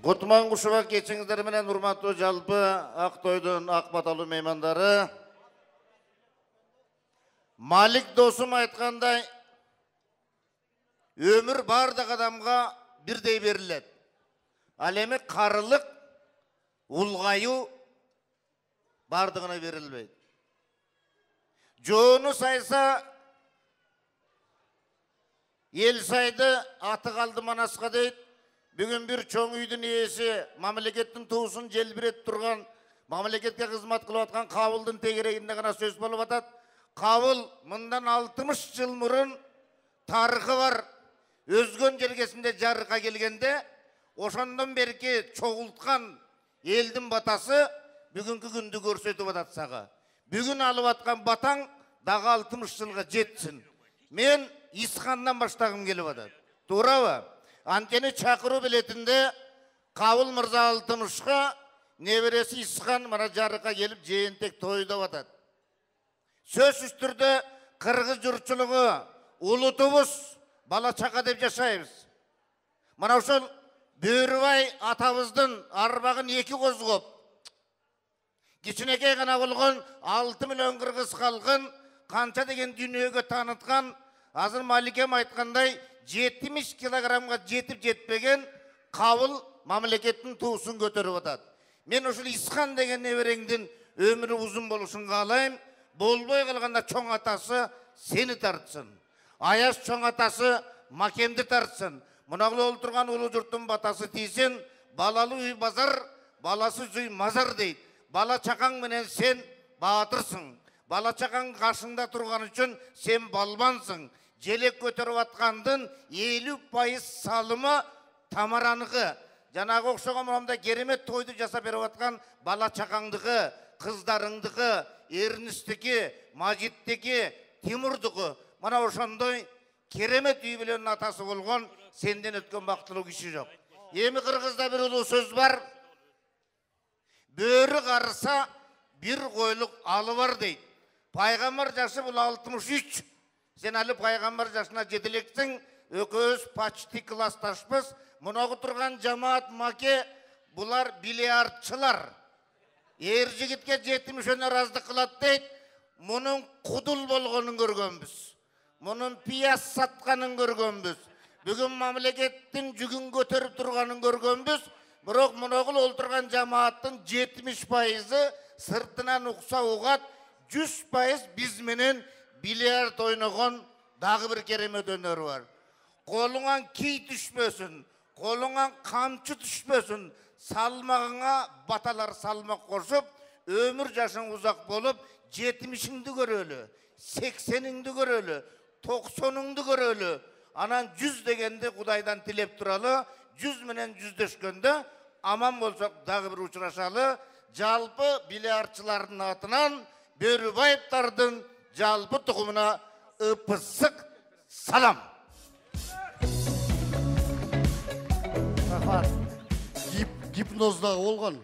Құтман құшыға кетсеңіздер менен урматтуу жалпы Ақтойдың Ақбаталы меймандары. Малик досым айтқандай, өмір бардық адамға бірдей беріледі. Ал эми қарылық, ұлғаю бардығына берілбейді. Жоны сайса, ел сайды аты қалды манасқа дейді. Бүгін бір чоң үйдің иесі мамлекеттің туысын желбірет тұрған, мамлекетке қызмат қылып атқан Қабылдың тегерегінде ғана сөз болып атады. Қабыл мындан 60 жыл мұрын тарихы бар өзгөн жергесінде жарыққа келгенде, ошондон берки чоғылтқан елдің батасы бүгінгі күнді көрсетіп ататсаға. Бүгін алып атқан батаң дағы 60 жылға жетсін. Мен Исханнан баштағым келіп атады. Тура ба? Антені чақыру білетінде Қабыл мырза 60-қа небересі Исхан мына жарыққа келіп жиынтек тойды атады. Сөз үстірді қырғыз жұртшылығы ұлытыбыз бала чақа деп жашаймыз. Мына ошол Бөрібай атабыздың арбағын 2 қозғып, кичинекей ғана болған 6 миллион қырғыз халқын қанша деген дүниеге танытқан, азыр Маликем айтқандай 70 килограммға жетіп жетпеген Қабыл мамлекеттің туысын көтеріп атады. Мен ошол Исхан деген небереңдің өмірі ұзын болушын қалайым. Болбой қалғанда чоң атасы сені тартсын. Аяз чоң атасы Макемді тартсын. Мұнағылы олтырған ұлы жұрттың батасы тейсен, балалы үй базар, баласы жүй мазар дейді. Бала чақаң менен сен батырсың. Бала чақаң қашыңда тұрған үшін сен балбансың. Желек көтеріп атқандың 50% салымы Тамаранығы. Жанағы оқшоға мұнамда керемет тойды жасап беріп атқан бала чақаңдығы, қыздарыңдығы, Ерністікі, Мажиттікі, Тимурдығы. Мана ошондой керемет үй білен атасы болған, сенден өткен бақтылы кіші жоқ. Емі қырғызда бір ұлы сөз бар. Бөрі қарыса бір қойлық алы бар дейді. Пайғамбар жасы бұл 63. Сен әлі пайғамбар жасына жетілексің, өкөз пачти класташпыз. Мұнағы тұрған жамаат маке, бұлар бильярдшылар. Ер жігітке 70 разды қылат дейді. Мұның құдыл болғанын көргенбіз. Мұның пияс сатқанын көргенбіз. Бүгін мамлекеттің жүгін көтеріп тұрғанын көргенбіз. Бірақ мұнағыл олтырған жамааттың 70%-ы сыртынан ұқса ұғат, 100% бізменен бильярд ойнаған дағы бір керемет өнер бар. Қолыңан кей түшпесін, қолыңан қамчы түшпесін, салмағыңа баталар салмақ қосып, өмір жашың ұзақ болып, 70-іңді көрелі, 80-іңді көрелі, 90-іңді көрелі, анан 100 дегенде Құдайдан тілеп тұралы, 100 менен 100-дешкенде аман болсақ дағы бір ұшырашалы, жалпы бильярдшылардың атынан Бөрібаевтардың жалпы тұқымына ұпысық салам. Гипноздағы болған.